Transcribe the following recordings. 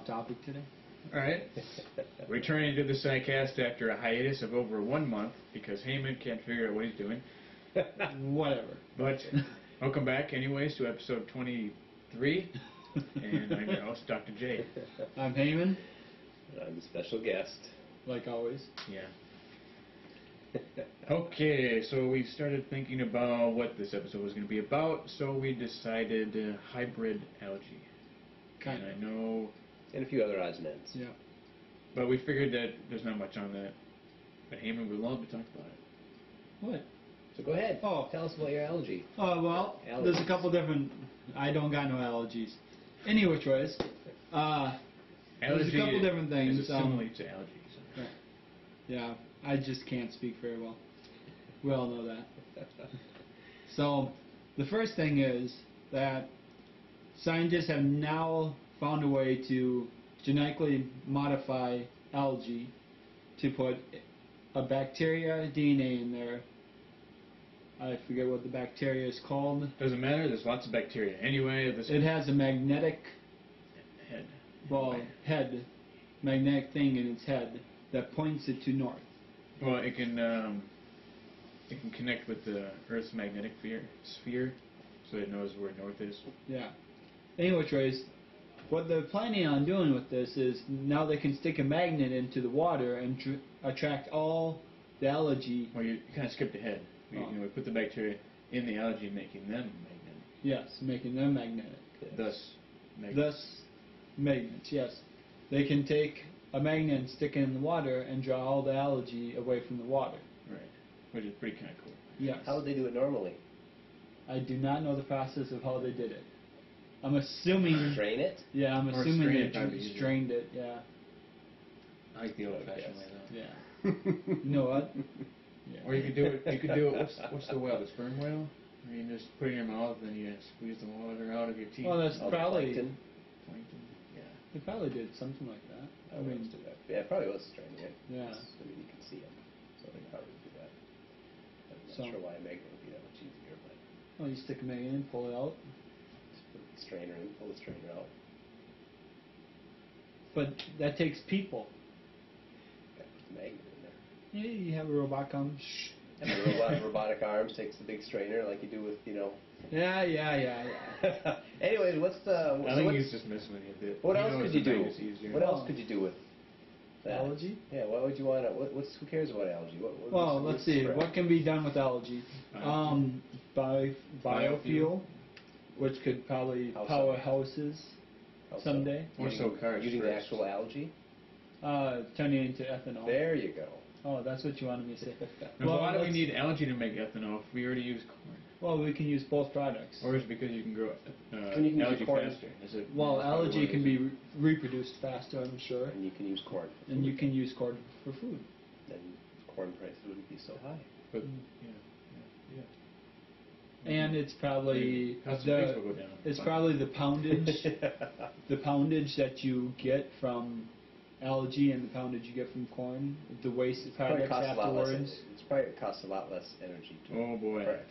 off topic today. Alright. Returning to the Sci-Cast after a hiatus of over 1 month because Heyman can't figure out what he's doing. Whatever. But welcome back anyways to episode 23. And I'm your host, Dr. J. I'm Heyman. I'm the special guest. Like always. Yeah. Okay, so we started thinking about what this episode was going to be about, so we decided hybrid algae. Kind of. I know... And a few other odds and ends. Yeah. But we figured that there's not much on that. But Heyman would love to talk about it. What? So go ahead. Oh. Tell us about your allergy. Oh, well, Allergies. There's a couple different... I don't got no allergies. Any which ways. There's a couple different things. Is similar to allergies. Yeah, I just can't speak very well. We all know that. So, the first thing is that scientists have now found a way to genetically modify algae to put a bacteria DNA in there. I forget what the bacteria is called. Doesn't matter, there's lots of bacteria. Anyway, it has a magnetic magnetic thing in its head that points it to north. Well, it can connect with the Earth's magnetic sphere, so it knows where north is. Yeah. Anyways, what they're planning on doing with this is now they can stick a magnet into the water and attract all the algae. Well, you kind of skipped ahead. We put the bacteria in the algae, making them magnetic. Yes, making them magnetic. Yes. Thus magnets, yes. They can take a magnet and stick it in the water and draw all the algae away from the water. Right. Which is pretty kind of cool. Yes. How would they do it normally? I do not know the process of how they did it. I'm assuming... Strain it? Yeah, I'm assuming they strained it, yeah. I like the old-fashioned way, though. Yeah. You know what? Yeah. Or you could do it, what's the whale, the sperm whale? Where you just put it in your mouth and you squeeze the water out of your teeth. Well, that's probably... Plankton. Yeah. They probably did something like that. I mean, do that. Yeah, it probably was straining it. Yeah. I mean, you can see them, so they probably would do that. I'm not sure why a magnet would be that much easier, but... Well, you stick a magnet in, pull it out. Just put the strainer in, pull the strainer out. But that takes people. Gotta put the magnet in there. Yeah, you have a robot come. Shh. And the robotic arms takes the big strainer like you do with, Yeah. Anyways, what's the... I think he's just messing with you a bit. What else could you do? What else Oh. could you do with that? Algae? Yeah, why would you want to... Who cares about algae? Well, let's see. What can be done with algae? Biofuel, which could probably power houses someday. Or so cars. Using the actual algae? Turning it into ethanol. There you go. Oh, that's what you wanted me to say. Well, why do we need algae to make ethanol if we already use corn? Well, we can use both products. Or is it because you can grow use algae corn faster? Well, algae can be reproduced faster, I'm sure. And you can use corn. And you can use corn for food. Then corn prices wouldn't be so high. But, yeah. And it's probably the poundage that you get from algae and the poundage you get from corn, the waste products afterwards. It probably costs a lot less energy to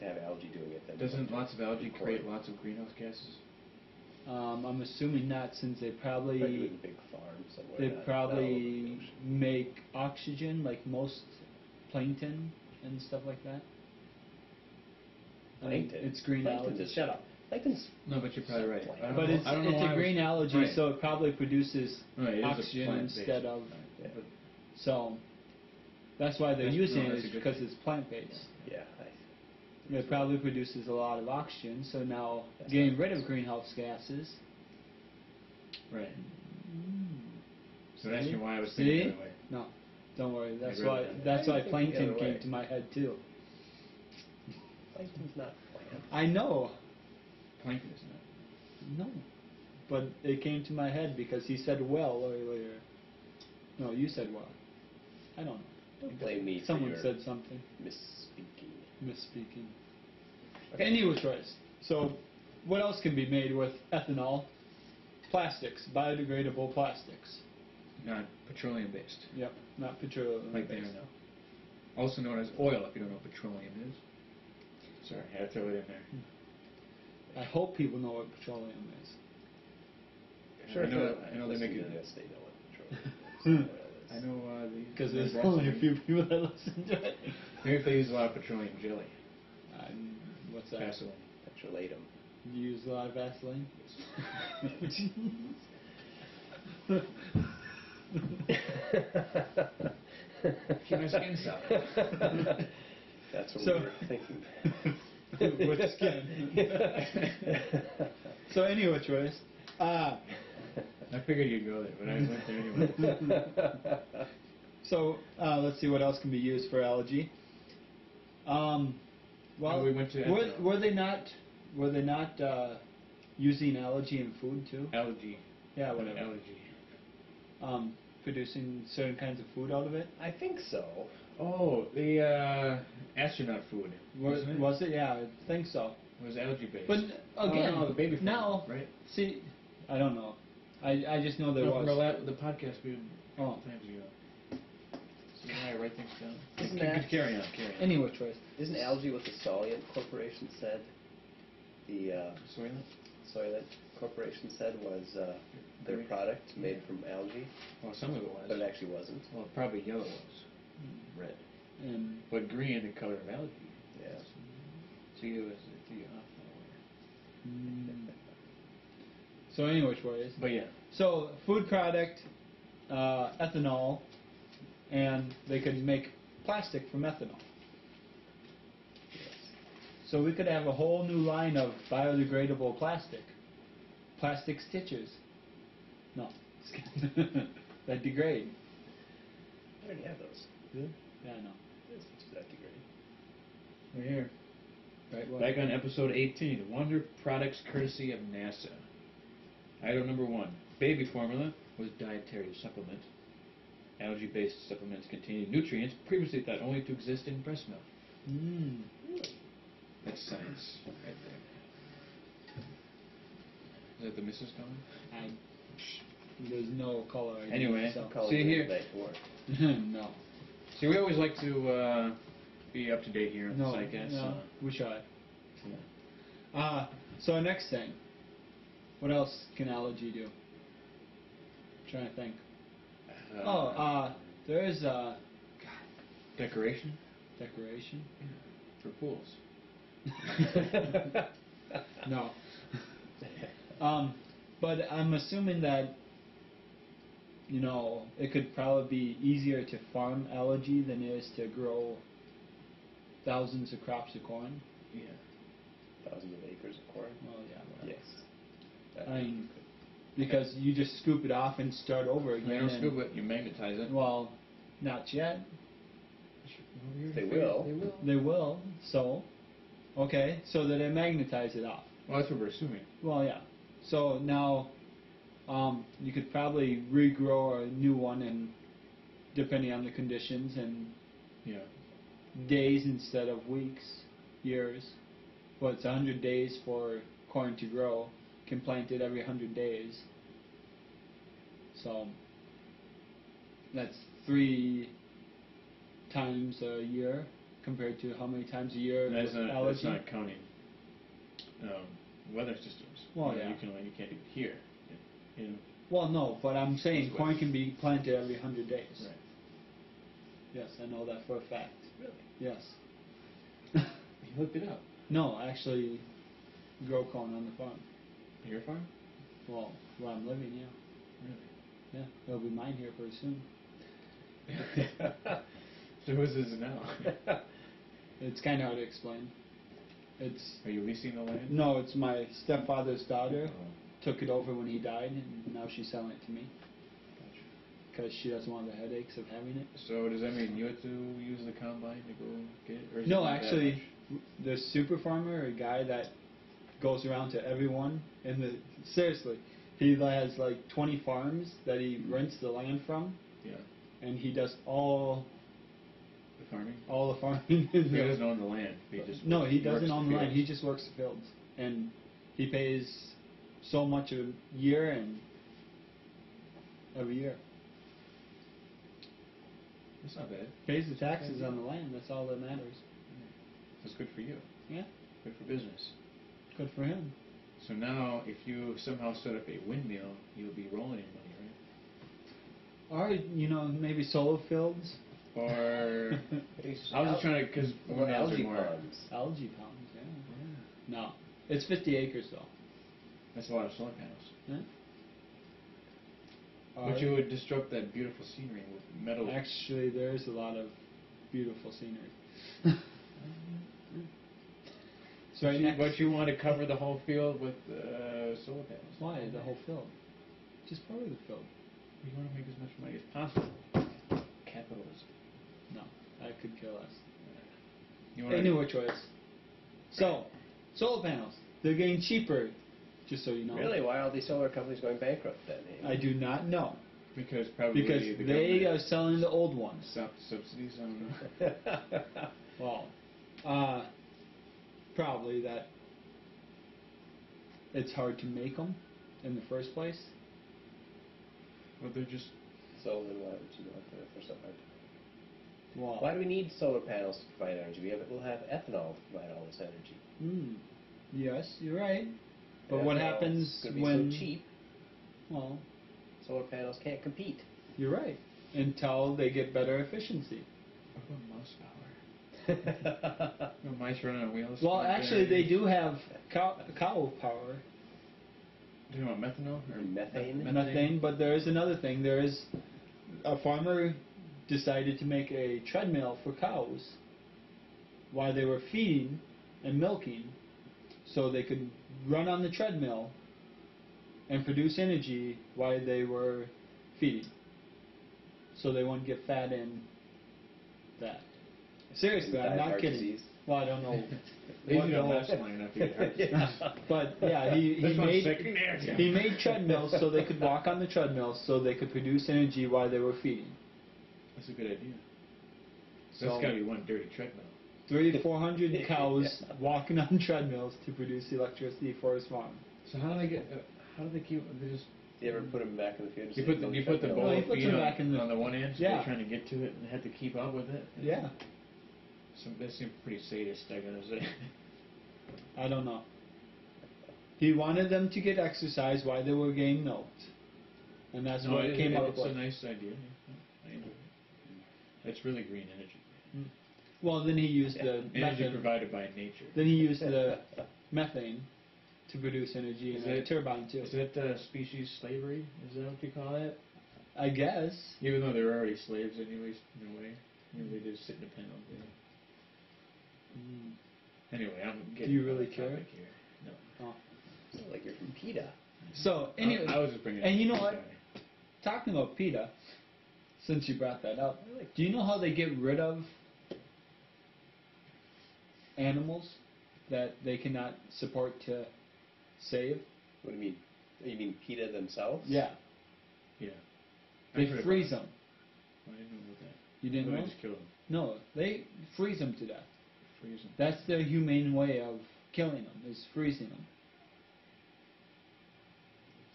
have algae doing it than... Doesn't lots of algae create lots of greenhouse gases? I'm assuming not, since they probably doing a big farm somewhere. They probably make oxygen like most plankton and stuff like that. Plankton? It's green algae. Shut up. Plankton's... No, but you're probably right. But it's a green algae, so it probably produces oxygen instead of... So, that's why they're using it, is because it's plant-based. Yeah. It probably produces a lot of oxygen, so now getting rid of greenhouse gases... Right. So that's why I was thinking that way. No, don't worry. That's why plankton came to my head, too. Plankton's not plant. I know. Plankton is not. No. But it came to my head because he said well earlier. No, you said well. I don't know. Don't blame me Someone for your said something. Misspeaking. Okay. Anyways, so what else can be made with ethanol? Plastics. Biodegradable plastics. Not petroleum-based. Yep, not petroleum-based. Like they are now. Also known as oil, if you don't know what petroleum is. Sorry, I had to throw it in there. I hope people know what petroleum is. Sure. I know they make it. it. Yes, they know what petroleum oil is. I know Because there's only a few people that listen to it. Maybe if they use a lot of petroleum jelly. What's that? Vaseline. Petrolatum. You use a lot of Vaseline? Keep my skin soft. That's what So- we were thinking. With skin. So anyway, choice. I figured you'd go there, but I went there anyway. So let's see what else can be used for algae. Well, we went to were they not using algae in food too? Allergy. Yeah, whatever. Allergy. Producing certain kinds of food out of it. I think so. Oh, the astronaut food. Was it? Yeah, I think so. It was algae based. But again, no, the baby food, now, right? see, I don't know. I just know there was. The podcast we did a couple times ago. See how I write things down? Isn't that- Carry on. Anyway, choice. Isn't algae what the Soylent Corporation said? The Soylent? Corporation said was their product made from algae, Well, some of it was. but it actually wasn't. Well, probably yellow was. Red. And But green, the color of algae. Yeah. So it was the off. so anyway, choice. But yeah. So food product, ethanol, and they could make plastic from ethanol. So we could have a whole new line of biodegradable plastic. Plastic stitches. No, just kidding. That degrade. I already have those. Really? Yeah, I know. It's just that degrade. We're here. Right. Well, Back on episode 18, Wonder Products courtesy of NASA. Item number 1. Baby formula was dietary supplement. Algae-based supplements containing nutrients previously thought only to exist in breast milk. That's science right there. Is that the missus calling? There's no color ID. Anyway, so. Call See it here. back to work. No. See, we always like to be up to date here on No. Sci-Cast. No. We try. Yeah. So next thing. What else can algae do? Trying to think. There is Decoration? decoration. For pools. No. But I'm assuming that, it could probably be easier to farm algae than it is to grow thousands of crops of corn. Yeah. Thousands of acres of corn. Well, yeah, whatever. Yes. I mean, because you just scoop it off and start over again. You don't and- scoop it, you magnetize it. Well, not yet. They will. They will. They will. So, okay, so that they magnetize it off. Well, that's what we're assuming. Well, yeah. So now, you could probably regrow a new one, and depending on the conditions, and Yeah. days instead of weeks, years. Well, it's 100 days for corn to grow. Can plant it every 100 days. So that's 3 times a year compared to how many times a year That's with not, algae. that's not counting weather systems. Well, You know, yeah. you can't do it here. You know? Well, no, but I'm saying That's corn what- can be planted every 100 days. Right. Yes, I know that for a fact. Really? Yes. You looked it up. No, I actually grow corn on the farm. Your farm? Well, where I'm living, yeah. Really? Yeah, it'll be mine here pretty soon. So whose is it now? It's kind of hard to explain. It's Are you leasing the land? no, it's my stepfather's daughter. Oh, Took it over when he died, and now she's selling it to me gotcha. because she doesn't want the headaches of having it. So does that mean you have to use the combine to go get it? Or is No, it not that actually, much? the super farmer, a guy that goes around to everyone, seriously, he has like 20 farms that he rents the land from, Yeah. and he does all The farming? the farming. He doesn't own the land. He just No, he works doesn't own the land. fields. He just works the fields, and he pays so much a year and every year That's not bad. pays the taxes on the land. That's all that matters. That's good for you. Yeah, Good for business. good for him. So now, if you somehow set up a windmill, you'll be rolling in money, right? Or, maybe solar fields. Or I was just trying to, because algae ponds. Algae ponds, yeah. No. It's 50 acres, though. That's a lot of solar panels. Yeah. But you would disrupt that beautiful scenery with metal. Actually, there's a lot of beautiful scenery. So But you want to cover the whole field with solar panels. Why the whole field? Just part of the field. You want to make as much money as possible. Capitalism. No, that could kill us. You They knew a choice. So, solar panels. They're getting cheaper, just so you know. Really? Why are all these solar companies going bankrupt then? I do not know. Because probably the they are selling the old ones. Stopped subsidies on Well, probably that it's hard to make them in the first place. Well, they're just... So then why would you want to for so hard? Well, Why do we need solar panels to provide energy? We'll have ethanol to provide all this energy. Yes, you're right. But And what ethanol's happens gonna be when... so cheap, Well, solar panels can't compete. you're right. Until they get better efficiency. What about mouse power? No mice running on wheels? Well, actually, they do have cow power. Do you know about methanol? Or Methane? But there is another thing. There is a farmer decided to make a treadmill for cows while they were feeding and milking, so they could run on the treadmill and produce energy while they were feeding, so they wouldn't get fat in that. Seriously, I'm not kidding. Disease. Well, I don't know. They usually don't last long enough to get heart disease. But yeah, he made treadmills so they could walk on the treadmill, so they could produce energy while they were feeding. That's a good idea. So That's got to be one dirty treadmill. 300-400 cows walking on treadmills to produce electricity for his farm. So how do they get? How do they keep? They just. Do you ever put them back in the field? You put the treadmill? bowl he of puts feed them back in the- on the one end, so Yeah. they're trying to get to it and have to keep up with it. Yeah, That seems pretty sadist, I gotta say. I don't know. He wanted them to get exercise while they were getting milked, and that's what it came up It's with. a nice idea. I know. It's really green energy. Well, then he used the Energy methane. provided by nature. Then he used the methane to produce energy in a turbine too. Is that species slavery? Is that what you call it? I guess. Even though they're already slaves anyways, in a way. They just sit in a pen all day. Anyway, I'm getting Do you really off care? topic here. No. Oh. Sound like you're from PETA. So anyway, I was just bringing it and up. you know what? Talking about PETA, since you brought that up, do you know how they get rid of animals that they cannot support to save? What do you mean? You mean PETA themselves? Yeah, Yeah. they I've heard freeze about them. it. I didn't know about that. You didn't They know? just kill them. No, they freeze them to death. Freeze them. That's the humane way of killing them, is freezing them.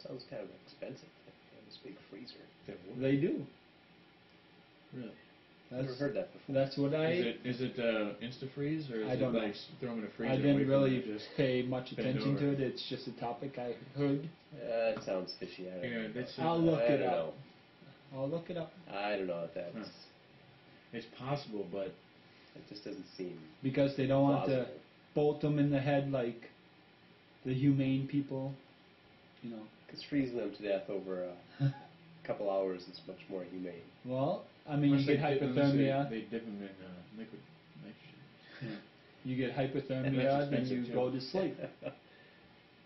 Sounds kind of expensive. This big freezer. They do. Really? I've never heard that before. That's what Is it Insta-freeze, or is I don't it know. like throw them in a freezer? I away didn't from really them, just pay much bend attention to over? it. It's just a topic I heard. It sounds fishy. I don't Yeah, know. that's- I'll look I it don't up. know. I'll look it up. I don't know if that's... Huh. It's possible, but It just doesn't seem... Because they don't want to plausible. bolt them in the head like the humane people, you know. Because freezing them to death over a couple hours is much more humane. Well, I mean, unless you get unless hypothermia. They dip them in liquid nitrogen. You get That's hypothermia, then expensive, you too. go to sleep.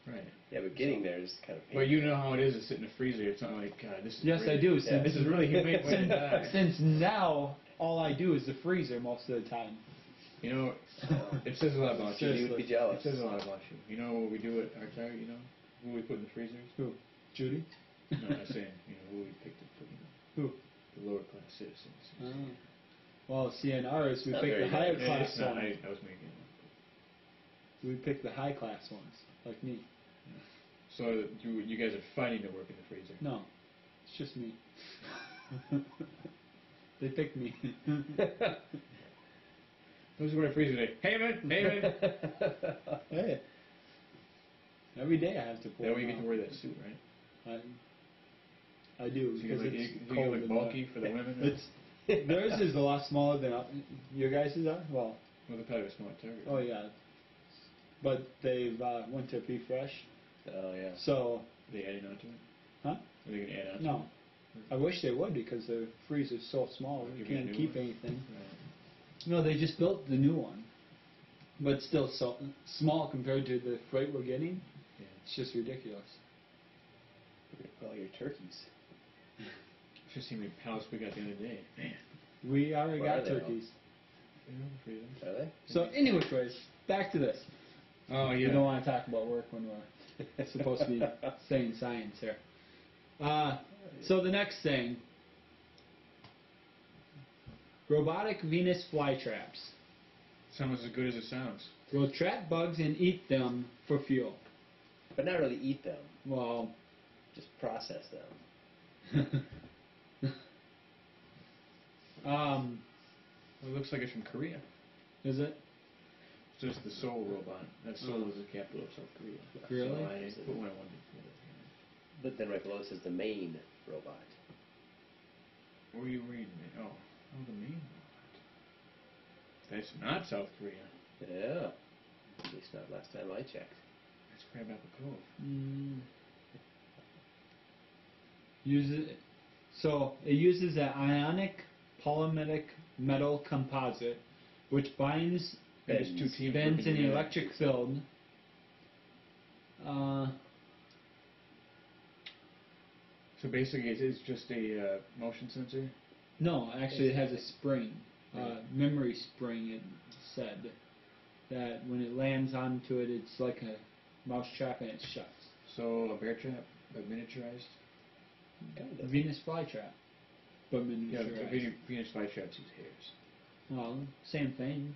Right. Yeah, but getting there is kind of painful. But you know how it is to sit in a freezer. It's not like, God, this is Yes, great. I do. Yeah. This is really humane way to die. Since now, all I do is the freezer most of the time. You know, it says a lot about you. You would be jealous. It says a lot about you. You know what we do at our target, you know? Who we put in the freezers? Who? Judy? No, I'm saying, who we picked to put, Who? the lower class citizens. Oh. Well, see, in ours, we Not pick very the higher nice. class It's not, ones. I was making it up. We pick the high class ones, like me. So you guys are fighting to work in the freezer. No, it's just me. They picked me. Who's going to freezer today? Hey man, hey man. Hey. Every day I have to pull That way you them get to out. wear that suit, right? I do, So you're because like, it's you cold. like in bulky there. for the women? It's theirs is a lot smaller than your guys' are. Well, Well, they probably have a smaller target. oh yeah, but they've went to Be Fresh. Oh, yeah. So, Are they adding on to it? huh? Are they going to add on to No. it? I wish they would, because the freezer's so small, Give you you a can't new keep one? anything. Right. No, they just built the new one, but still so small compared to the freight we're getting. Yeah. It's just ridiculous. All your turkeys. Just see how many pallets we got the other day. Man. We already Where got are they all? turkeys. Are they? So, anyways, back to this. Oh, We yeah. don't want to talk about work when we're supposed to be saying science here. So the next thing, robotic Venus flytraps. Sounds as good as it sounds. Will trap bugs and eat them for fuel. But not really eat them. Well, Just process them. It looks like it's from Korea. Is it? It's just the Seoul robot. That Seoul is the capital of South Korea. Really? So I put one I wanted to put it. But then right below it says the main robot. Where are you reading it? Oh, the main robot. That's not South Korea. Yeah. At least not last time I checked. That's Crabapple Cove. It uses an ionic polymeric metal composite, which bends in the electric field. So basically, it's just a motion sensor? No, actually it has a spring, memory spring, it said, that when it lands onto it, it's like a mouse trap and it shuts. So a bear trap, but miniaturized? Kind A of. Venus flytrap, but Yeah, miniaturized. Venus flytraps use hairs. Well, same thing.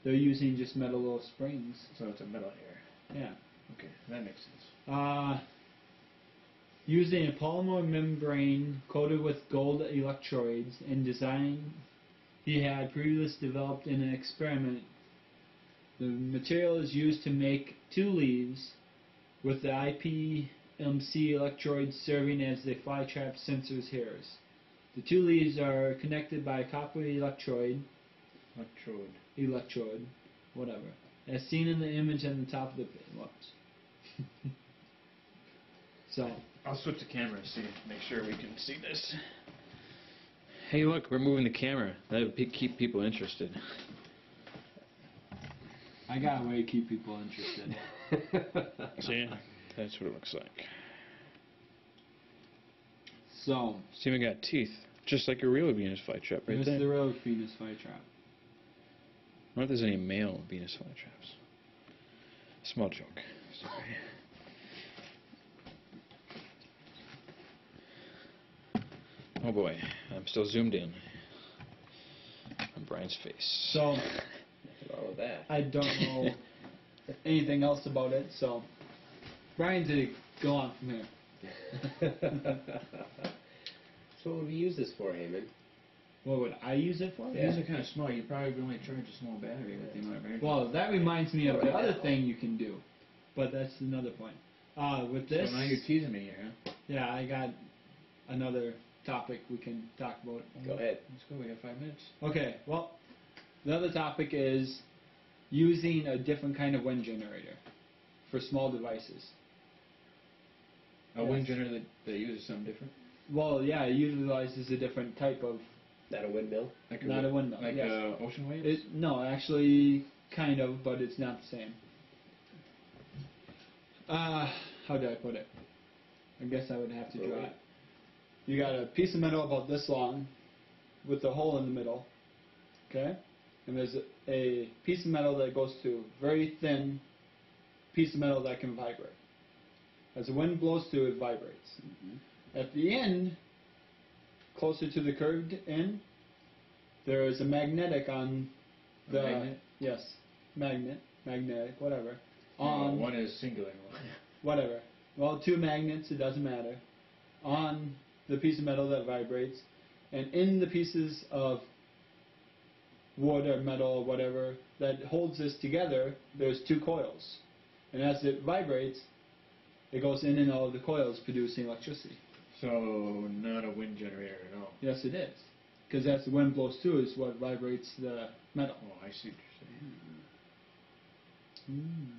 They're using just metal little springs. So it's a metal hair. Yeah. Okay, that makes sense. Using a polymer membrane coated with gold electrodes and design he had previously developed in an experiment. The material is used to make two leaves with the IPMC electrodes serving as the flytrap sensor's hairs. The two leaves are connected by a copper electrode, whatever, as seen in the image on the top of the page. So, I'll switch the camera and make sure we can see this. Hey, look, we're moving the camera. That would keep people interested. I got a way to keep people interested. See, that's what it looks like. So, See, we got teeth, just like a real Venus flytrap right this there. is the real Venus flytrap. I wonder if there's any male Venus flytraps. Small joke. Sorry. Oh boy, I'm still zoomed in on Brian's face. So, Nothing wrong with that. I don't know anything else about it, so Brian did go on from here. So what would we use this for, Heyman? What would I use it for? Yeah. These are kind of small. You probably only charge a small battery with the amount of energy. Well, that reminds me of the Right other now. thing you can do, but that's another point. With this, So now you're teasing me here, huh? yeah, I got another topic we can talk about. Go ahead. Let's go. We have 5 minutes. Okay, well, the other topic is using a different kind of wind generator for small devices. A wind generator that uses something different? Well, yeah, it utilizes a different type of, Not a windmill? Like not a windmill. Like yes. ocean waves? No, actually, kind of, but it's not the same. How do I put it? I guess I would have to draw it. You got a piece of metal about this long with a hole in the middle, okay? And there's a piece of metal that goes to a very thin piece of metal that can vibrate. As the wind blows through, it vibrates. Mm-hmm. At the end, closer to the curved end, there is a magnetic on the... magnet? Yes, magnetic, whatever. One is singular. Whatever. Well, two magnets, it doesn't matter. On the piece of metal that vibrates, and in the pieces of wood or metal or whatever that holds this together, there's two coils. And as it vibrates, it goes in and out of the coils producing electricity. So, not a wind generator at all. Yes, it is. Because as the wind blows through is what vibrates the metal. Oh, I see what you're saying.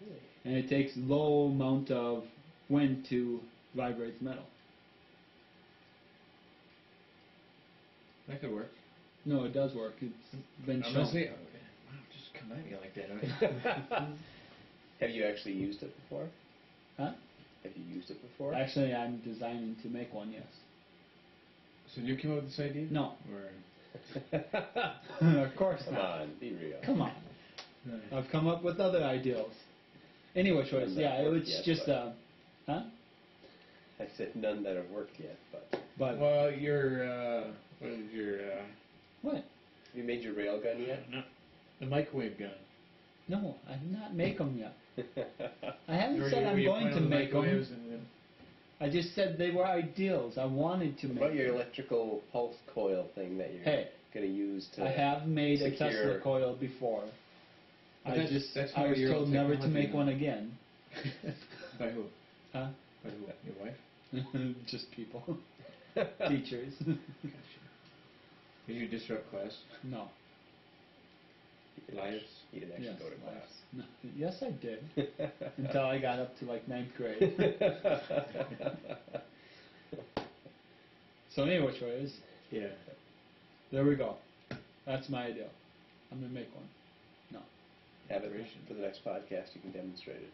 Really? And it takes low amount of wind to vibrate the metal. That could work. No, it does work. It's been shown. Honestly, wow, just come at me like that. Have you actually used it before? Huh? Have you used it before? Actually, I'm designing to make one, yes. So you came up with this idea? No. Or Of course Come not. on, be real. Come on. I've come up with other ideals. Anyway, choice. None that Yeah, have it worked was yet, just but- huh? I said none that have worked yet, but But well, your what is your what? have you made your rail gun yet? no, the microwave gun. No, I did not make them yet. I haven't Were said you- I'm were you going playing to with make microwaves them. and then- I just said they were ideals. I wanted to What make about your them. electrical pulse coil thing that you're Hey, going to use to... I have made a secure- Tesla coil before. But that's I was 100-year-old told never to technology make now. one again. By who? Huh? By who? Your wife? Just people. Teachers. Gotcha. Did you disrupt class? No. Liars? You didn't actually Yes, go to class. no. Yes, I did. Until I got up to like 9th grade. So anyway, choice. Yeah. There we go. That's my idea. I'm going to make one. No. Have it for the next podcast. You can demonstrate it.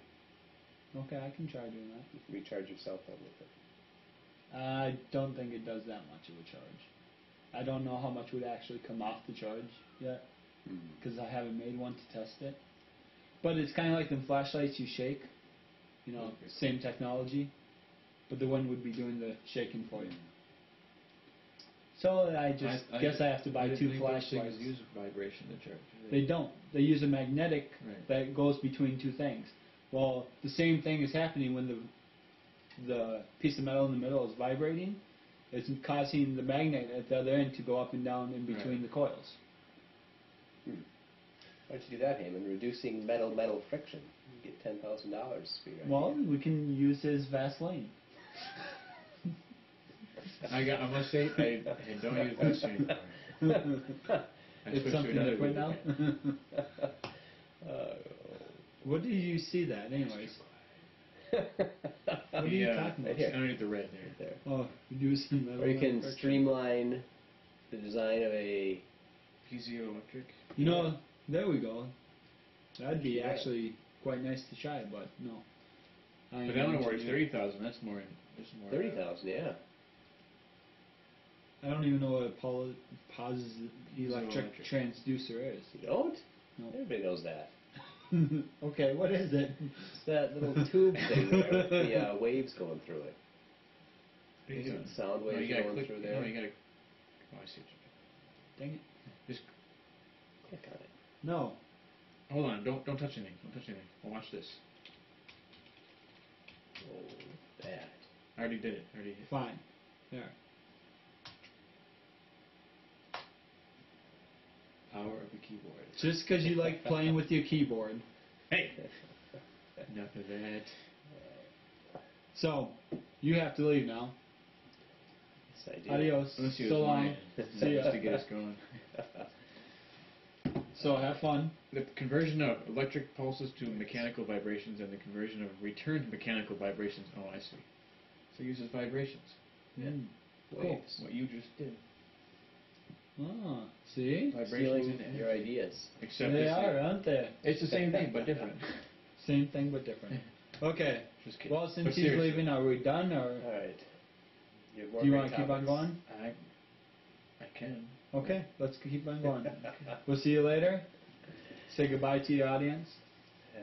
Okay, I can try doing that. You can recharge your cell phone with it. I don't think it does that much of a charge. I don't know how much would actually come off the charge yet, because I haven't made one to test it. But it's kind of like the flashlights you shake, you know, Okay. same technology, but the one would be doing the shaking for you. So I guess I have to buy I didn't two think those flashlights. things use vibration to charge. They don't. They use a magnetic Right. that goes between two things. Well, the same thing is happening when the piece of metal in the middle is vibrating. It's causing the magnet at the other end to go up and down in between Right. the coils. Why don't you do that, Heyman? Reducing metal friction. You get $10,000 for your Well, idea. we can use his Vaseline. I must say, I don't use Vaseline anymore. I It's switched to something another different now. lubricant. What did you see that, anyways? What are you talking about? Here. Underneath the red there. There. Oh, using metal. Or you can friction. streamline the design of a... Piezoelectric. You know, there we go. That'd be Yeah. actually quite nice to try, but no. I But am that one works engineer. 30,000. That's more. There's more. 30,000, yeah. I don't even know what a positive electric Piezoelectric. transducer is. You don't? No. Everybody knows that. Okay, what is it? It's that little tube thing there with the waves going through it. These The are- sound waves you gotta going click, through there. No, you gotta. Oh, I see what you Dang it. Just Click on it. No. hold on. Don't touch anything. Don't touch anything. Well, watch this. Oh, that. I already did it. I already hit. Fine. There. Power of the keyboard. Just because you like playing with your keyboard. Hey. Enough of that. So, you have to leave now. Yes, I do. Adios. Unless you So was long. lying. See ya. Just to get us going. So, have fun. The conversion of electric pulses to mechanical vibrations and the conversion of returned mechanical vibrations. Oh, I see. So it uses vibrations. Yeah. Cool. Waves. What you just did. Ah, see? Vibrations Stealing in air. your ideas. Except They it's, are, aren't they? it's the same thing, but different. Same thing, but different. Okay. Just kidding. Well, since But he's seriously. leaving, are we done, or All right. You have more do you great want to keep on topics. going? I can. Okay, let's keep on going. We'll see you later. Say goodbye to your audience.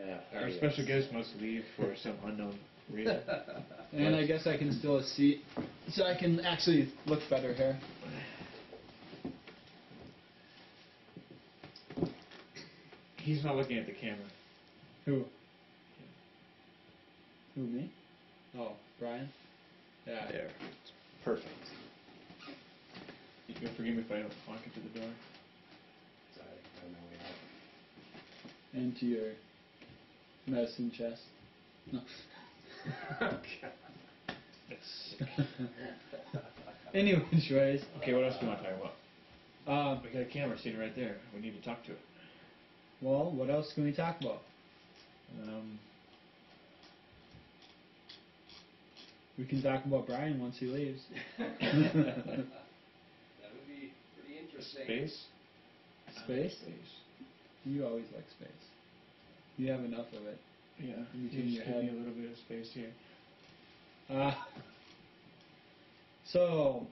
Yeah, Our adios. special guest must leave for some unknown reason. And I guess I can steal a seat so I can actually look better here. He's not looking at the camera. Who? Who, me? Oh, Brian? Yeah. There. It's perfect. You'll forgive me if I don't walk into the door. Sorry, I don't know where And to your Medicine chest. No. That's sick. Anyways. Okay, what else do you want to talk about? We Uh, got a camera sitting right there. We need to talk to it. well, what else can we talk about? We can talk about Brian once he leaves. That would be pretty interesting. Space? Space? Space. You always like space. You have enough of it. Yeah, In you between just your give me head. a little bit of space here. So,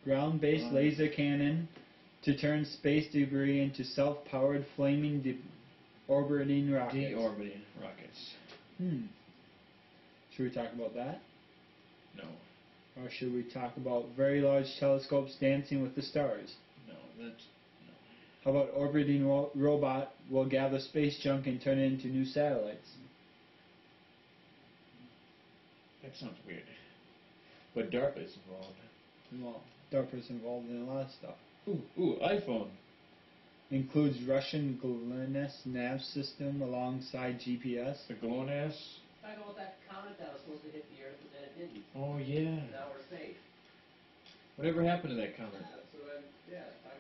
ground-based laser cannon to turn space debris into self-powered flaming orbiting rockets. Deorbiting rockets. Should we talk about that? No. Or should we talk about very large telescopes dancing with the stars? No, that's... How about orbiting robot will gather space junk and turn it into new satellites? That sounds weird. But DARPA is involved. Well, DARPA's involved in a lot of stuff. Ooh, iPhone. Includes Russian GLONASS nav system alongside GPS. The GLONASS. Talk about that comet that was supposed to hit the Earth, but then it didn't. Oh, yeah. Now we're safe. Whatever happened to that comet? So, talk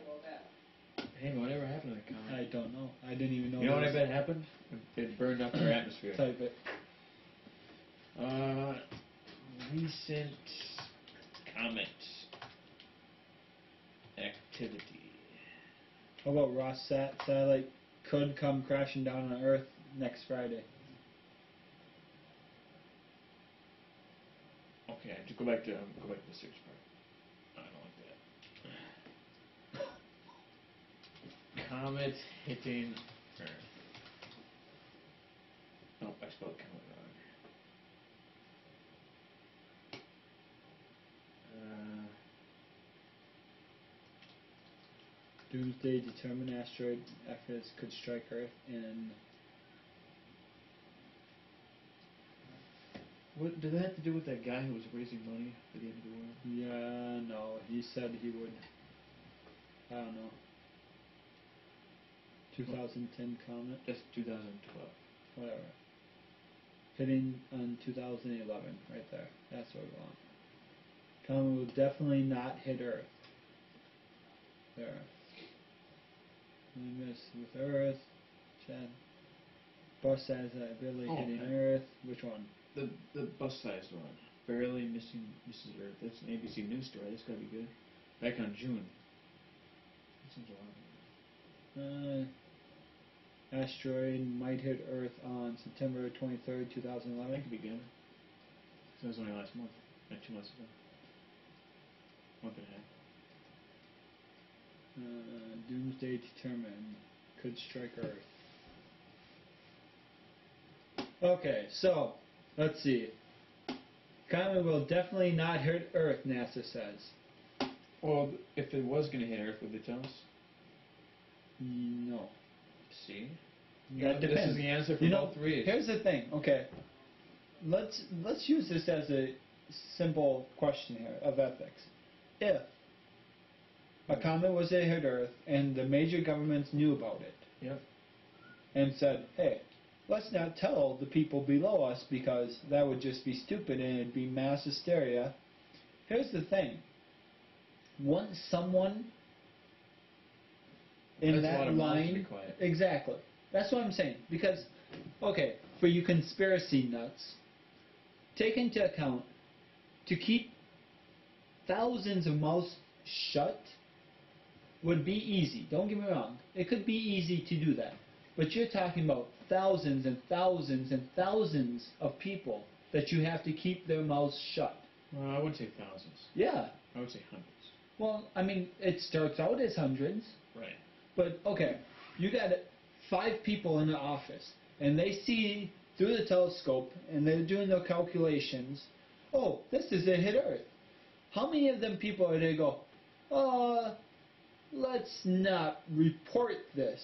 about that. Hey, whatever happened to that comet? I don't know. I didn't even know. You know what I bet happened? It burned up our atmosphere. Type it. Recent comet activity. How about Rossat satellite could come crashing down on Earth next Friday? Okay, just go back to the search part. I don't like that. Comet hitting Earth. Nope, I spelled comet wrong. Doomsday determined asteroid efforts could strike Earth in... What did that have to do with that guy who was raising money for the end of the world? Yeah, no, he said he would. I don't know. 2010 comet? That's 2012. Whatever. Hitting on 2011, right there. That's what we want. Comet will definitely not hit Earth. There. We miss with Earth. Chad. Bus says that barely hitting okay. Earth. Which one? The bus-sized one. Barely misses Earth. That's an ABC News story. That's gotta be good. Back on June. That seems a lot. Asteroid might hit Earth on September 23rd, 2011. That could be good. That was only last month. Not 2 months ago. Month and a half. Doomsday determined. Could strike Earth. Okay, so, let's see. Comet will definitely not hit Earth, NASA says. Well, if it was going to hit Earth, would they tell us? No. See? That depends. This is the answer for all three. Here's the thing. Okay. Let's use this as a simple question here of ethics. If a comet was to hit Earth and the major governments knew about it, yep, and said, hey, let's not tell the people below us because that would just be stupid and it'd be mass hysteria. Here's the thing. Once someone in that line... Exactly. That's what I'm saying. Because, okay, for you conspiracy nuts, take into account to keep thousands of mouths shut would be easy. Don't get me wrong. It could be easy to do that. But you're talking about thousands and thousands and thousands of people that you have to keep their mouths shut. Well, I wouldn't say thousands. Yeah. I would say hundreds. Well, I mean, it starts out as hundreds. Right. But, okay, you got 5 people in the office, and they see through the telescope, and they're doing their calculations, oh, this is a hit Earth. How many of them people are they go, let's not report this?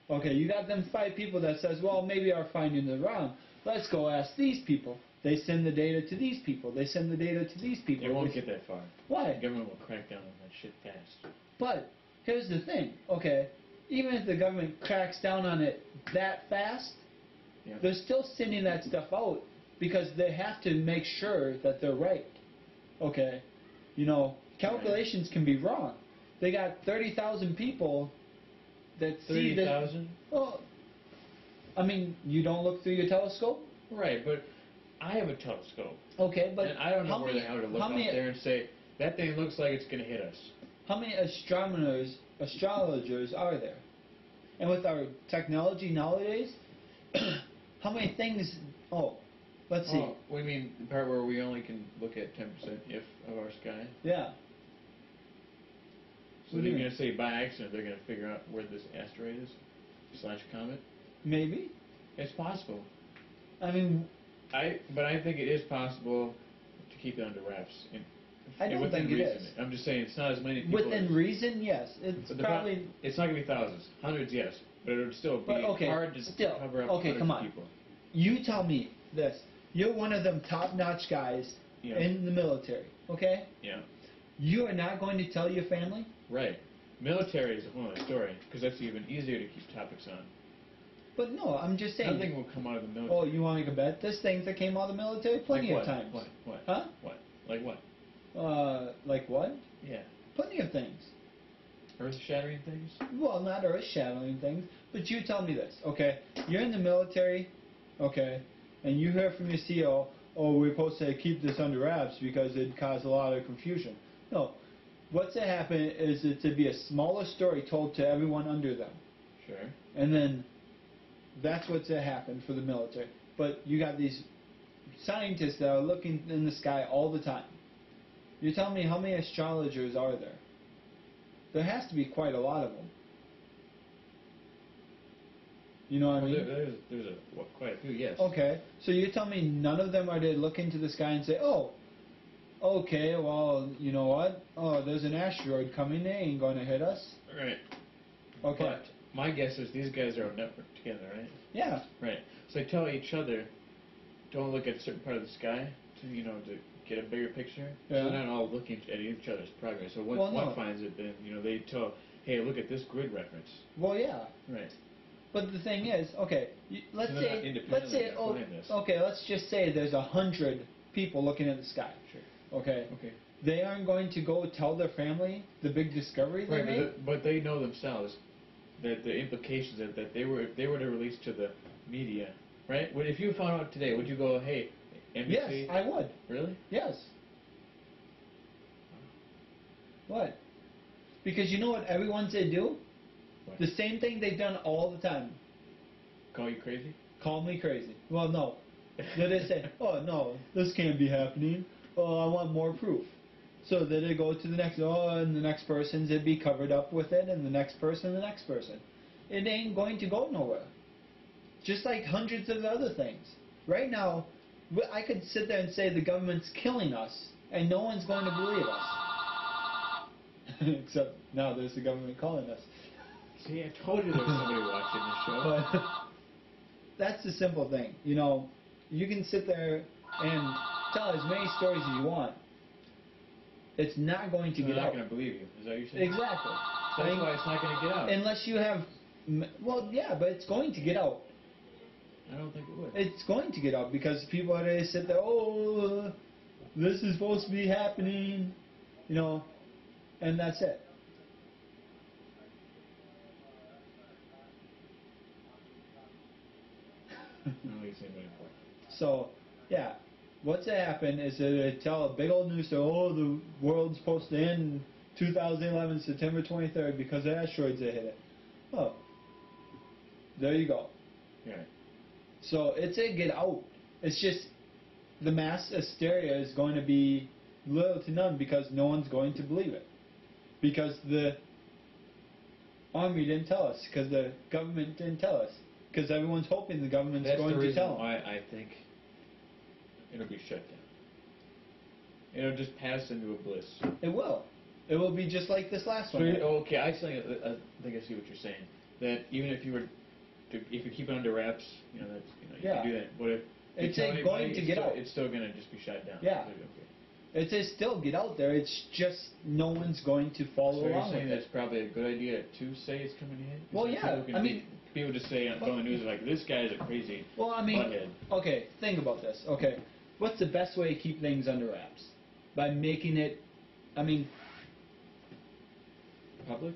Okay, you got them 5 people that says, well, maybe our findings are wrong. Let's go ask these people. They send the data to these people. They send the data to these people. It won't get that far. Why? The government will crack down on that shit fast. But here's the thing. Okay, even if the government cracks down on it that fast, Yeah. they're still sending that stuff out because they have to make sure that they're right. Okay? You know, calculations can be wrong. They got 30,000 people that see that... 30,000? Well, I mean, you don't look through your telescope? Right, but I have a telescope. Okay, but... And I don't know how where many, the hell to look how out many, there and say, that thing looks like it's going to hit us. How many astrologers are there? And with our technology nowadays, how many things... Oh, let's see. Oh, what do you mean, the part where we only can look at 10% if of our sky? Yeah. So they're going to say by accident they're going to figure out where this asteroid is? / comet? Maybe. It's possible. I mean... But I think it is possible to keep it under wraps. I don't within think it reason. is. I'm just saying it's not as many people. Within reason, yes. It's probably... It's not going to be thousands. Hundreds, yes. But it would still be hard to cover up hundreds of people. You tell me this. You're one of them top-notch guys in the military, okay? Yeah. You are not going to tell your family? Right. Military is a whole other story, because that's even easier to keep topics on. But no, I'm just saying. Nothing will come out of the military. Oh, you want to make a bet? There's things that came out of the military plenty of times. What? Huh? What? Like what? Like what? Yeah. Plenty of things. Earth-shattering things? Well, not earth-shattering things, but you tell me this, okay? You're in the military, okay, and you hear from your CO, oh, we're supposed to keep this under wraps because it'd cause a lot of confusion. No. What's to happen is it to be a smaller story told to everyone under them. Sure. And then that's what's to happen for the military. But you got these scientists that are looking in the sky all the time. You tell me how many astrologers are there? There has to be quite a lot of them. You know what I mean? There's quite a few, yes. Okay, so you tell me none of them are to look into the sky and say, oh, okay, well, you know what? Oh, there's an asteroid coming, they ain't going to hit us. Right. Okay. But my guess is these guys are on network together, right? Yeah. Right. So they tell each other, don't look at a certain part of the sky to get a bigger picture. Yeah. So they're not all looking at each other's progress. So once one finds it, then they tell, hey, look at this grid reference. Well, yeah. Right. But the thing is, okay, let's just say there's 100 people looking at the sky. Sure. Okay. They aren't going to go tell their family the big discovery they made. But they know themselves that the implications that if they were to release to the media, right? If you found out today, would you go, hey, NBC? Yes, I would. Really? Yes. What? Because you know what everyone said do? What? The same thing they've done all the time. Call you crazy? Call me crazy. Well, no. They say, oh, no, this can't be happening. Oh, I want more proof. So then they go to the next, and the next person's, it'd be covered up with it, and the next person, the next person. It ain't going to go nowhere. Just like hundreds of other things. Right now, I could sit there and say the government's killing us, and no one's going to believe us. Except now there's the government calling us. See, I told you there was somebody watching this show. But that's the simple thing. You can sit there and tell as many stories as you want. It's not going to get out. They're not going to believe you. Is that what you're saying? Exactly. That's why it's not going to get out. Unless you have... Well, yeah, but it's going to get out. I don't think it would. It's going to get out because people are going to sit there, oh, this is supposed to be happening, and that's it. So, yeah, what's to happen is that they tell a big old news story, oh, the world's supposed to end 2011, September 23rd, because of asteroids that hit it. Oh, there you go. Yeah. So it's a get out. It's just the mass hysteria is going to be little to none because no one's going to believe it. Because the Army didn't tell us, because the government didn't tell us. Because everyone's hoping the government's going to tell them. That's the reason why I think it'll be shut down. It'll just pass into a bliss. It will. It will be just like this last one. Okay, I think I see what you're saying. That even if you keep it under wraps, you can do that. But if it's going to get out. It's still going to just be shut down. Yeah. Okay. It says still get out there. It's just no one's going to follow So you're along saying with that's it. probably a good idea to say it's coming in? Well, yeah, People just say on the news like, this guy's a crazy butthead. Okay, think about this. Okay, what's the best way to keep things under wraps? By making it, Public?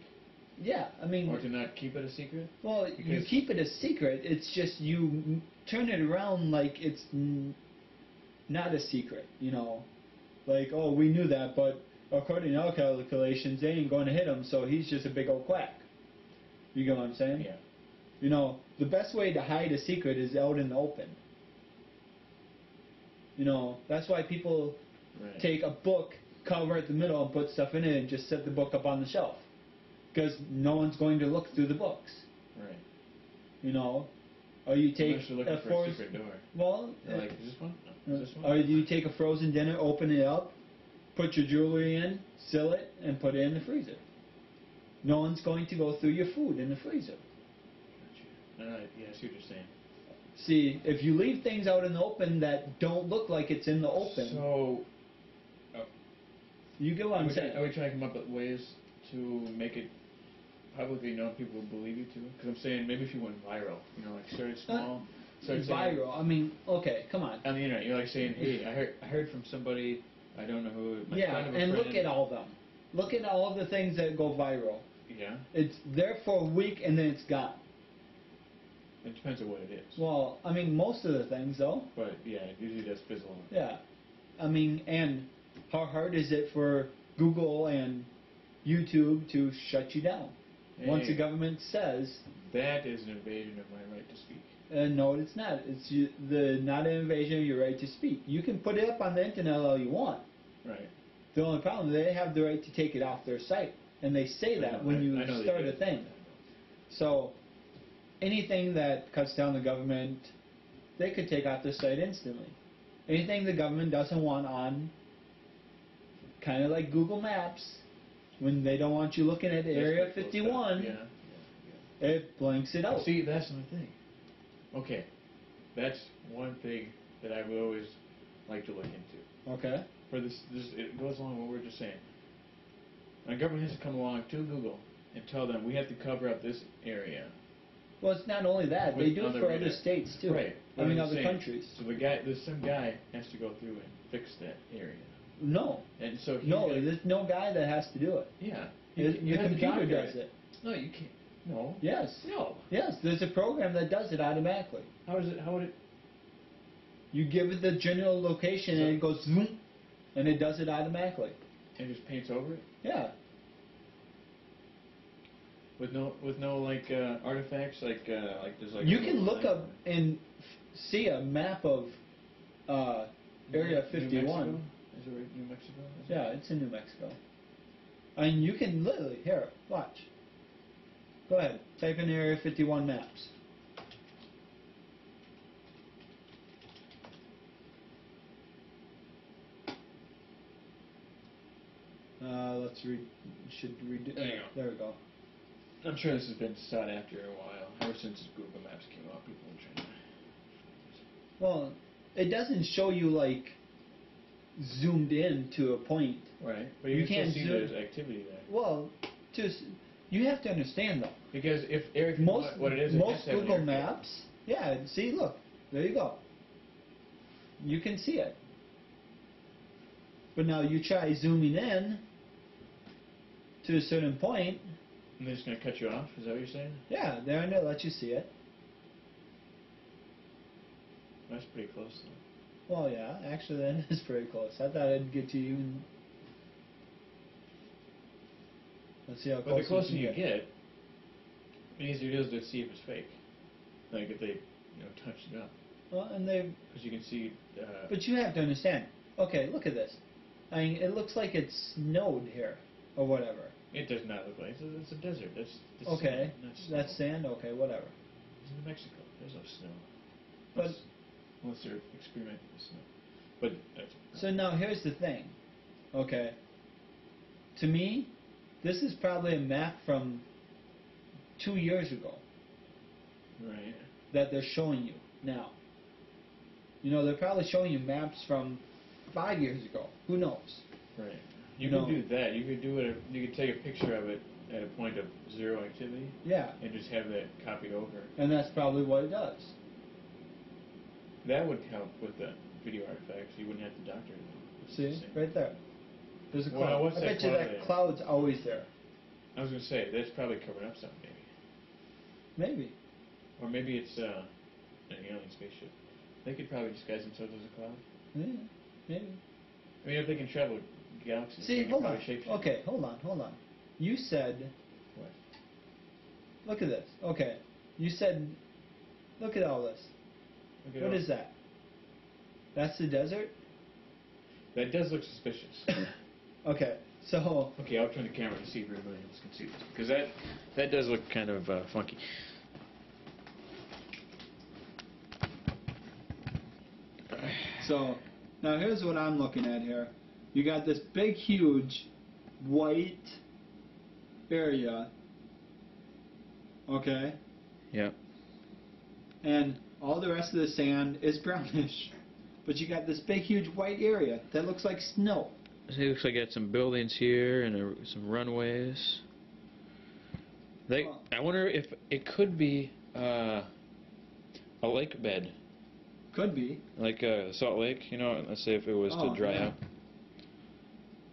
yeah, Or to not keep it a secret? well, you keep it a secret. It's just you turn it around like it's not a secret, Like, oh, we knew that, but according to our calculations, they ain't going to hit him, so he's just a big old quack. You get what I'm saying? Yeah. The best way to hide a secret is out in the open. That's why people take a book, cover it in the middle, and put stuff in it, and just set the book up on the shelf. Because no one's going to look through the books. Right. Or you take Unless you're looking for a secret door. Well, like, is this one? No. Is this one? Or you take a frozen dinner, open it up, put your jewelry in, seal it, and put it in the freezer. No one's going to go through your food in the freezer. Gotcha. Yeah, I see what you're saying. See, if you leave things out in the open that don't look like it's in the open, so you get what I'm saying? Are we trying to come up with ways to make it publicly known people would believe you too? Because I'm saying maybe if you went viral, like started small, viral. Okay, come on. On the internet, you're like saying, hey, I heard from somebody, I don't know who. And look at all of them. Look at all of the things that go viral. Yeah. It's there for a week and then it's gone. It depends on what it is. Well, most of the things though. But yeah, it usually does fizzle out. Yeah. And how hard is it for Google and YouTube to shut you down? Hey, once the government says... That is an invasion of my right to speak. No, it's not. It's not an invasion of your right to speak. You can put it up on the internet all you want. Right. The only problem, they have the right to take it off their site. And they say that when you start a thing. So, anything that cuts down the government, they could take off the site instantly. Anything the government doesn't want on, kind of like Google Maps, when they don't want you looking at Area 51, it blanks it out. See, that's the thing. Okay, that's one thing that I would always like to look into. Okay. For this, it goes along with what we were just saying. The government has to come along to Google and tell them we have to cover up this area. Well, it's not only that; they do it for other states too. Right. Other countries. So some guy has to go through and fix that area. No. And so there's no guy that has to do it. Yeah. The computer does it. No, you can't. No. Yes. No. Yes, there's a program that does it automatically. How would it? You give it the general location and it goes zoom, and it does it automatically. And just paints over it? Yeah. With no artifacts like there's like. You can look up and see a map of Area 51. New Mexico? Is it New Mexico? Yeah, it's in New Mexico. You can literally watch. Go ahead, type in Area 51 maps. Should redo. There you go. There we go. I'm sure this has been sought after a while. Ever since Google Maps came out, people were trying to. Well, it doesn't show you zoomed in to a point. Right, but you can't see there's activity there. Well, you have to understand though. Because if Eric, what it is, most Google Maps, see, look, there you go. You can see it. But now you try zooming in to a certain point. And they're just going to cut you off? Is that what you're saying? Yeah, they're going to let you see it. That's pretty close, though. Well, yeah, actually that is pretty close. I thought I'd get to you. Let's see how close. But the closer you get, the easier it is to see if it's fake. Like if they, touch it up. Well, and they. Because you can see. But you have to understand. Okay, look at this. It looks like it's snowed here, or whatever. It does not look like it's a desert. That's okay. Sand. That's sand. Okay, whatever. It's in New Mexico. There's no snow. But unless they're experimenting with snow. But so now here's the thing. Okay. To me, this is probably a map from 2 years ago. Right. That they're showing you now. They're probably showing you maps from 5 years ago. Who knows? Right. You could do that. You could do it. You could take a picture of it at a point of zero activity. Yeah. And just have that copied over. And that's probably what it does. That would help with the video artifacts. You wouldn't have to doctor it. See? Right there. There's a cloud. Well, what's I that bet you cloud that there? cloud's always there. I was going to say, that's probably covering up something, maybe. Maybe. Or maybe it's an alien spaceship. They could probably disguise themselves as a cloud. Yeah, maybe. I mean, if they can travel galaxies, See, they can hold on. probably shapeshift. Okay, hold on. You said... What? Look at this. Okay. You said... Look at all this. What is that? That's the desert? That does look suspicious. Okay, so... Okay, I'll turn the camera to see if everybody else can see this. Because that does look kind of funky. So, now here's what I'm looking at here. You got this big, huge, white area. Okay? Yep. And all the rest of the sand is brownish. But you got this big, huge white area that looks like snow. So it looks like it got some buildings here and some runways. I wonder if it could be a lake bed. Could be. Like Salt Lake, you know, let's say if it was to dry yeah. up.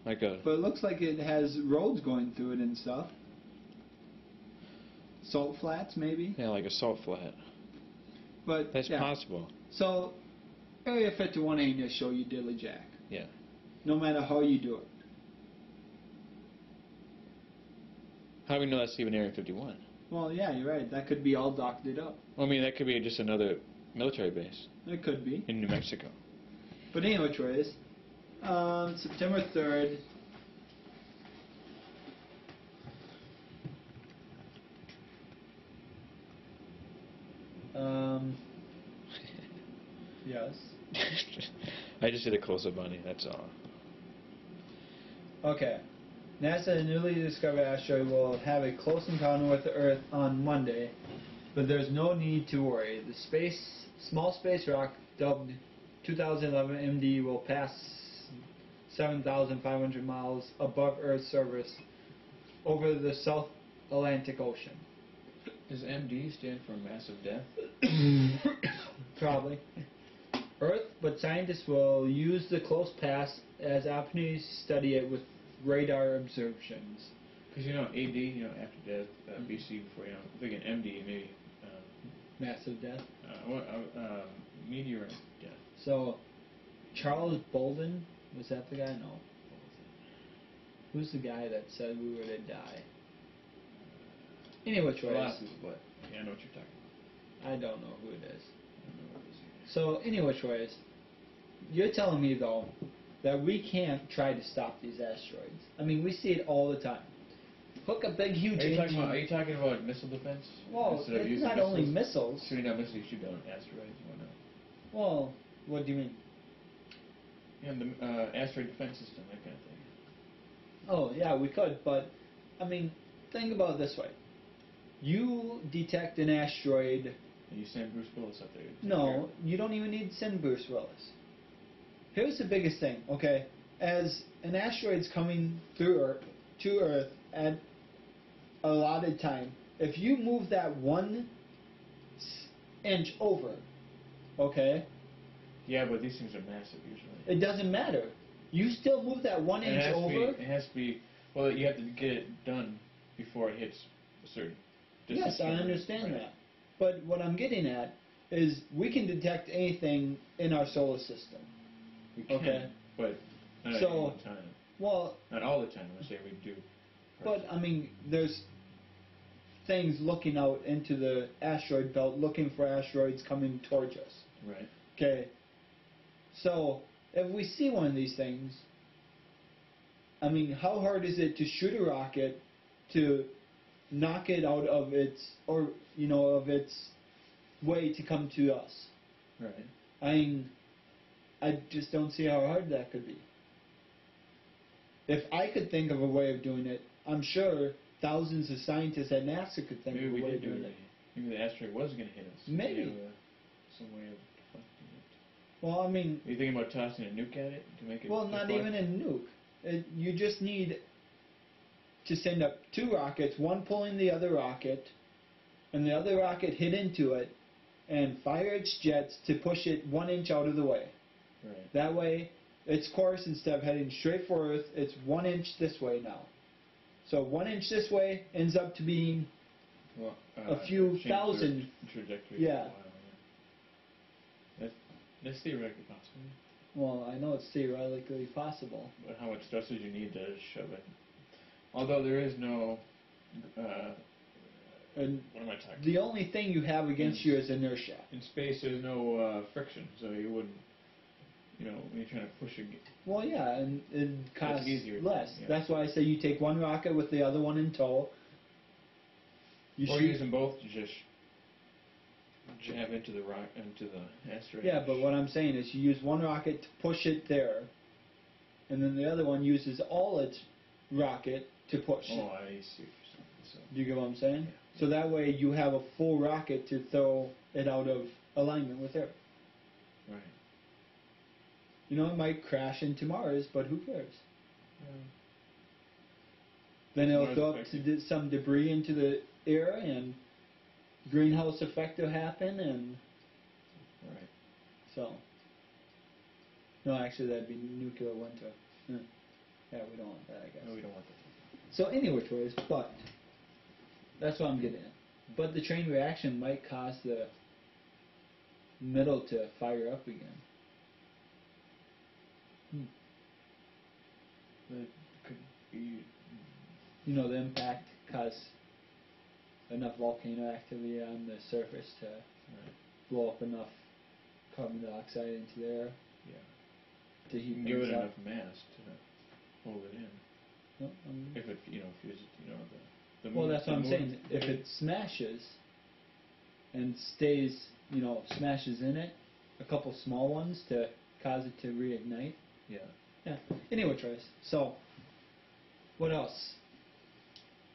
Like a... But it looks like it has roads going through it and stuff. Salt flats, maybe? Yeah, like a salt flat. But That's yeah. possible. So, Area 51 ain't gonna show you diddly jack. Yeah. No matter how you do it. How do we know that's even Area 51? Well, yeah, you're right. That could be all doctored up. Well, I mean, that could be just another military base It could be. in New Mexico. But anyways, September 3rd. Yes. I just did a close-up on it, that's all. Okay. NASA newly discovered asteroid will have a close encounter with the Earth on Monday, but there's no need to worry. The small space rock dubbed 2011 MD will pass 7,500 miles above Earth's surface over the South Atlantic Ocean. Does MD stand for massive death? Probably. Earth, but scientists will use the close pass as opportunities to study it with radar observations. Because, you know, AD, you know, after death, BC before, you know, I'm thinking MD, maybe. Massive death. Meteorite death. So, Charles Bolden, was that the guy? No. Who's the guy that said we were to die? Anyway, choice. But yeah, I know what you're talking about. I don't know who it is. I don't know what it is either. So, anyway, choice. You're telling me, though, that we can't try to stop these asteroids. I mean, we see it all the time. Hook a big, huge engine. Are you talking about missile defense? Well, Instead of it's using not only missiles. Shooting down missiles, you shoot down asteroids and whatnot. Well, what do you mean? Yeah, the asteroid defense system, that kind of thing. Oh, yeah, we could, but, I mean, think about it this way. You detect an asteroid. And you send Bruce Willis up there. No, you don't even need to send Bruce Willis. Here's the biggest thing, okay? As an asteroid's coming through to Earth at a allotted time, if you move that 1 inch over, okay? Yeah, but these things are massive usually. It doesn't matter. You still move that 1 inch over. It has to be. Well, you have to get it done before it hits a certain distance. Yes, I understand that. But what I'm getting at is we can detect anything in our solar system. We can, okay. But not all the time. Well, not all the time. I say we do. But I mean, there's things looking out into the asteroid belt, looking for asteroids coming towards us. Right. Okay. So if we see one of these things, I mean, how hard is it to shoot a rocket to knock it out of its, or of its way to come to us? Right. I mean, I just don't see how hard that could be. If I could think of a way of doing it, I'm sure thousands of scientists at NASA could think of a way of doing it. Maybe the asteroid was going to hit us. Maybe. Some way of deflecting it. Well, I mean... Are you thinking about tossing a nuke at it to make it... Well, not deflect? even a nuke. You just need to send up 2 rockets, one pulling the other rocket, and the other rocket hit into it, and fire its jets to push it 1 inch out of the way. Right. That way, its course, instead of heading straight for Earth, it's 1 inch this way now. So 1 inch this way ends up to being a few change thousand. their trajectory. Yeah. That's theoretically possible. Well, I know it's theoretically possible. But how much thrust would you need to shove it? Although there is no... And what am I talking the only thing you have against you is inertia. In space, there's no friction, so you wouldn't... when you're trying to push a... Well, yeah, and it costs easier, less. yeah. That's why I say you take one rocket with the other one in tow. Or use them both to just jab into the asteroid. Yeah, but what I'm saying is you use one rocket to push it there, and then the other one uses all its rocket to push it. Oh, I see what you're saying. So, Do you get what I'm saying? Yeah. So that way you have a full rocket to throw it out of alignment with Earth. right. It might crash into Mars, but who cares? Yeah. Then it'll Mars throw up affected. some debris into the air, and greenhouse effect will happen, and Right. so. No, actually, that'd be nuclear winter. Yeah, we don't want that, I guess. No, we don't want that. So anyway, toys, but that's what I'm getting at. But the chain reaction might cause the metal to fire up again. That could be... The impact caused enough volcano activity on the surface to blow up enough carbon dioxide into the air Yeah. to heat Give things it up. enough mass to hold it in. No, If it, fuses, the well, moon- that's what the I'm moon- saying. If it smashes and stays, smashes in it, a couple small ones to cause it to reignite. Yeah. Yeah. Anyway, Trace. So, what else?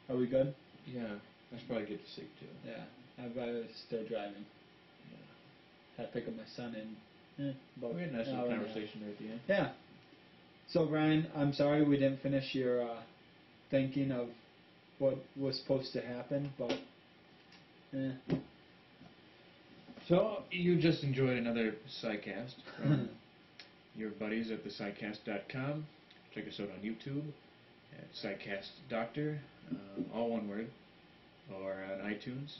Are we good? Yeah. I should probably get to sleep too. Yeah. I'd rather start driving. Yeah. Had to pick up my son in about We had a nice an little hour and a half. conversation there at the end. Yeah. So, Brian, I'm sorry we didn't finish your thinking of what was supposed to happen, but So, you just enjoyed another Sci-Cast from your buddies at the Sci-Cast.com. Check us out on YouTube at Sci-Cast Doctor, all one word, or on iTunes,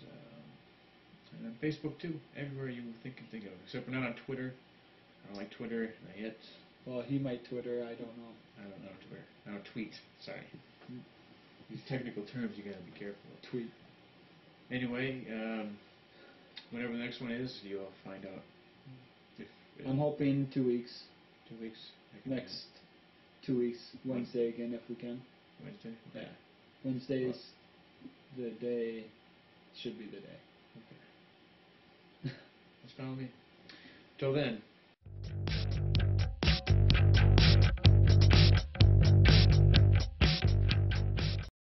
and on Facebook too, everywhere you can think of. Except we're not on Twitter. I don't like Twitter, not yet. well, he might Twitter, I don't know. I don't know Twitter. I don't tweet, sorry. These technical terms you gotta be careful with. Tweet. Anyway, whenever the next one is, you'll find out. If I'm hoping 2 weeks. 2 weeks. Next 2 weeks, Wednesday again if we can. Wednesday? Okay. Yeah. Wednesday's the day, should be the day. Okay. That's fine with me. Till then,